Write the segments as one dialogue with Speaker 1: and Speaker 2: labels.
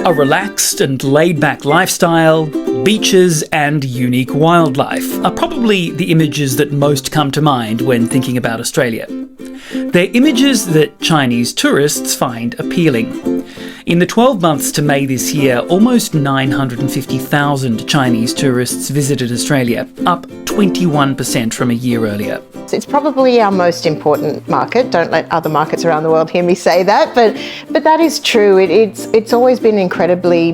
Speaker 1: A relaxed and laid-back lifestyle, beaches and unique wildlife are probably the images that most come to mind when thinking about Australia. They're images that Chinese tourists find appealing. In the 12 months to May this year, almost 950,000 Chinese tourists visited Australia, up 21% from a year earlier.
Speaker 2: It's probably our most important market. Don't let other markets around the world hear me say that, but that is true. It's always been an incredibly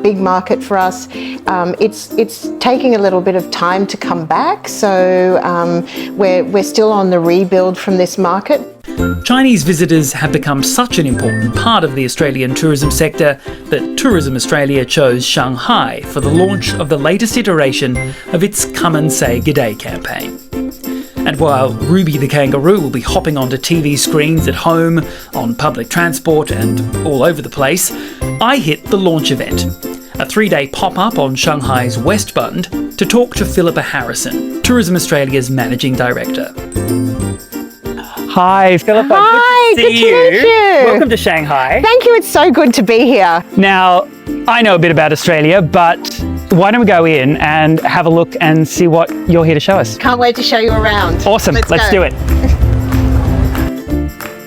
Speaker 2: big market for us. It's taking a little bit of time to come back, so we're still on the rebuild from this market.
Speaker 1: Chinese visitors have become such an important part of the Australian tourism sector that Tourism Australia chose Shanghai for the launch of the latest iteration of its Come and Say G'day campaign. And while Ruby the kangaroo will be hopping onto TV screens at home, on public transport and all over the place, I hit the launch event, a 3-day pop-up on Shanghai's West Bund to talk to Philippa Harrison, Tourism Australia's Managing Director. Hi, Philippa.
Speaker 2: Hi,
Speaker 1: good to see
Speaker 2: meet you.
Speaker 1: Welcome to Shanghai.
Speaker 2: Thank you, it's so good to be here.
Speaker 1: Now, I know a bit about Australia, but why don't we go in and have a look and see what you're here to show us?
Speaker 2: Can't wait to show you around.
Speaker 1: Awesome, let's do it.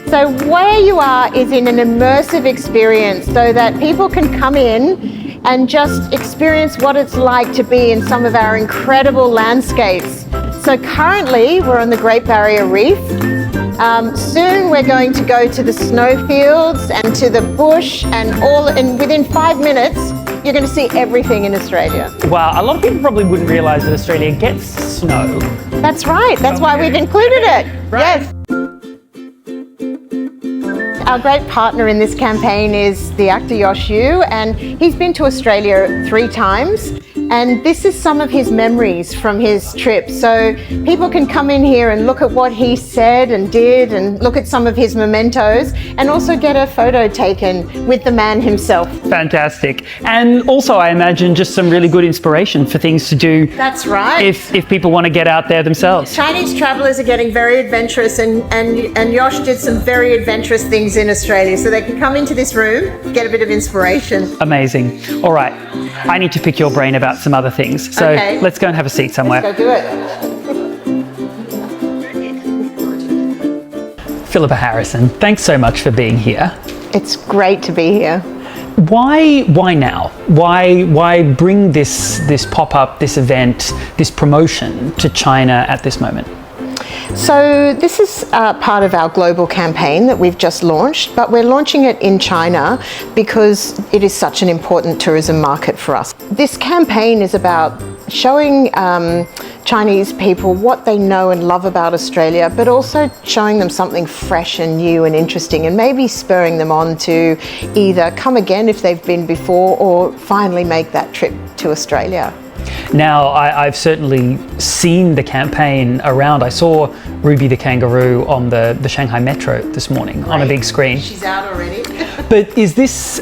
Speaker 2: So where you are is in an immersive experience so that people can come in and just experience what it's like to be in some of our incredible landscapes. So currently we're on the Great Barrier Reef. Soon we're going to go to the snowfields and to the bush and within 5 minutes you're going to see everything in Australia.
Speaker 1: Wow, a lot of people probably wouldn't realise that Australia gets snow.
Speaker 2: That's right, that's why we've included it.
Speaker 1: Right.
Speaker 2: Yes. Our great partner in this campaign is the actor Yosh Yu, and he's been to Australia 3 times. And this is some of his memories from his trip. So people can come in here and look at what he said and did and look at some of his mementos and also get a photo taken with the man himself.
Speaker 1: Fantastic. And also, I imagine, just some really good inspiration for things to do.
Speaker 2: That's right.
Speaker 1: If people want to get out there themselves.
Speaker 2: Chinese travellers are getting very adventurous and Yosh did some very adventurous things in Australia. So they can come into this room, get a bit of inspiration.
Speaker 1: Amazing. All right, I need to pick your brain about some other things. So let's go and have a seat somewhere.
Speaker 2: Let's go do it.
Speaker 1: Philippa Harrison, thanks so much for being here.
Speaker 2: It's great to be here.
Speaker 1: Why now? Why bring this pop-up, this event, this promotion to China at this moment?
Speaker 2: So this is part of our global campaign that we've just launched, but we're launching it in China because it is such an important tourism market for us. This campaign is about showing Chinese people what they know and love about Australia, but also showing them something fresh and new and interesting, and maybe spurring them on to either come again if they've been before or finally make that trip to Australia.
Speaker 1: Now, I've certainly seen the campaign around. I saw Ruby the kangaroo on the Shanghai Metro this morning on a big screen.
Speaker 2: She's out already.
Speaker 1: But is this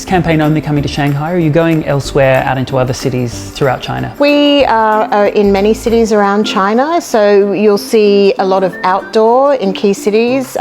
Speaker 1: campaign only coming to Shanghai, or are you going elsewhere out into other cities throughout China?
Speaker 2: We are in many cities around China, so you'll see a lot of outdoor in key cities,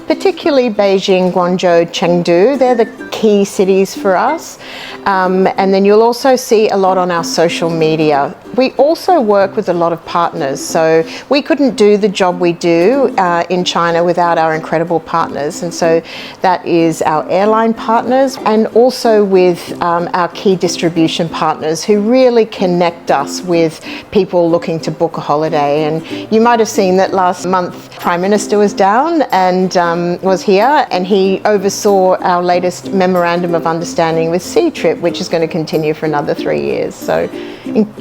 Speaker 2: particularly Beijing, Guangzhou, Chengdu. They're the key cities for us. And then you'll also see a lot on our social media. We also work with a lot of partners, so we couldn't do the job we do in China without our incredible partners, and so that is our airline partners and also with our key distribution partners who really connect us with people looking to book a holiday. And you might have seen that last month Prime Minister was down and was here, and he oversaw our latest memorandum of understanding with Sea Trip, which is going to continue for another 3 years. So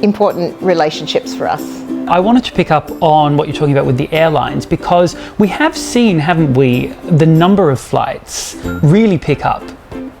Speaker 2: important relationships for us.
Speaker 1: I wanted to pick up on what you're talking about with the airlines, because we have seen, haven't we, the number of flights really pick up.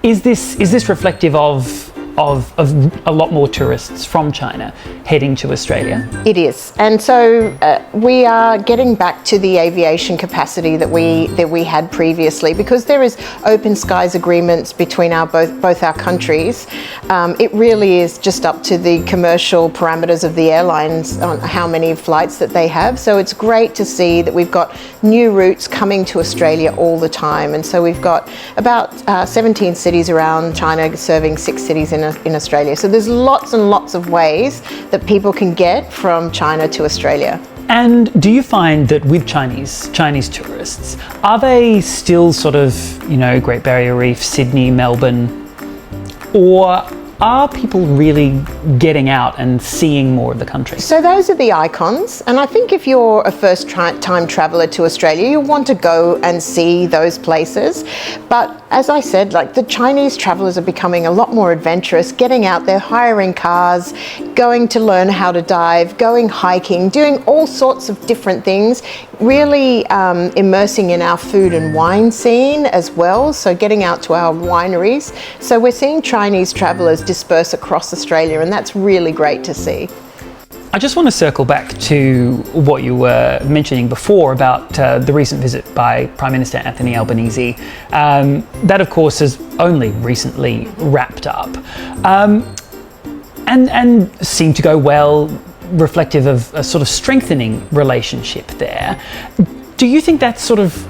Speaker 1: Is this reflective of of a lot more tourists from China heading to Australia.
Speaker 2: It is, and so we are getting back to the aviation capacity that we had previously, because there is open skies agreements between both our countries. It really is just up to the commercial parameters of the airlines on how many flights that they have. So it's great to see that we've got new routes coming to Australia all the time, and so we've got about 17 cities around China serving 6 cities in Australia. So there's lots and lots of ways that people can get from China to Australia.
Speaker 1: And do you find that with Chinese tourists, are they still sort of, Great Barrier Reef, Sydney, Melbourne, or are people really getting out and seeing more of the country?
Speaker 2: So those are the icons, and I think if you're a first-time traveller to Australia, you'll want to go and see those places. But as I said, like, the Chinese travellers are becoming a lot more adventurous, getting out there, hiring cars, going to learn how to dive, going hiking, doing all sorts of different things, really immersing in our food and wine scene as well, so getting out to our wineries. So we're seeing Chinese travellers disperse across Australia, and that's really great to see.
Speaker 1: I just want to circle back to what you were mentioning before about the recent visit by Prime Minister Anthony Albanese. That, of course, has only recently wrapped up and seemed to go well, reflective of a sort of strengthening relationship there. Do you think that's sort of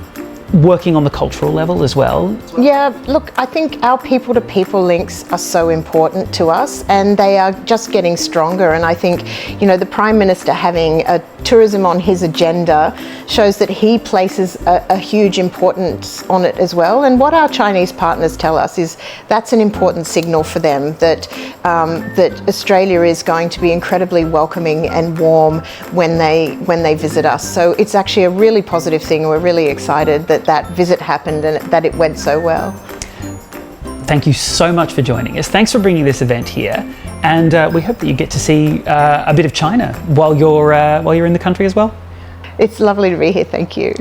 Speaker 1: working on the cultural level as well?
Speaker 2: Yeah, look, I think our people-to-people links are so important to us, and they are just getting stronger. And I think, the Prime Minister having tourism on his agenda shows that he places a huge importance on it as well. And what our Chinese partners tell us is that's an important signal for them, that Australia is going to be incredibly welcoming and warm when they visit us. So it's actually a really positive thing. We're really excited that visit happened and that it went so well.
Speaker 1: Thank you so much for joining us. Thanks for bringing this event here, and we hope that you get to see a bit of China while you're in the country as well.
Speaker 2: It's lovely to be here. Thank you.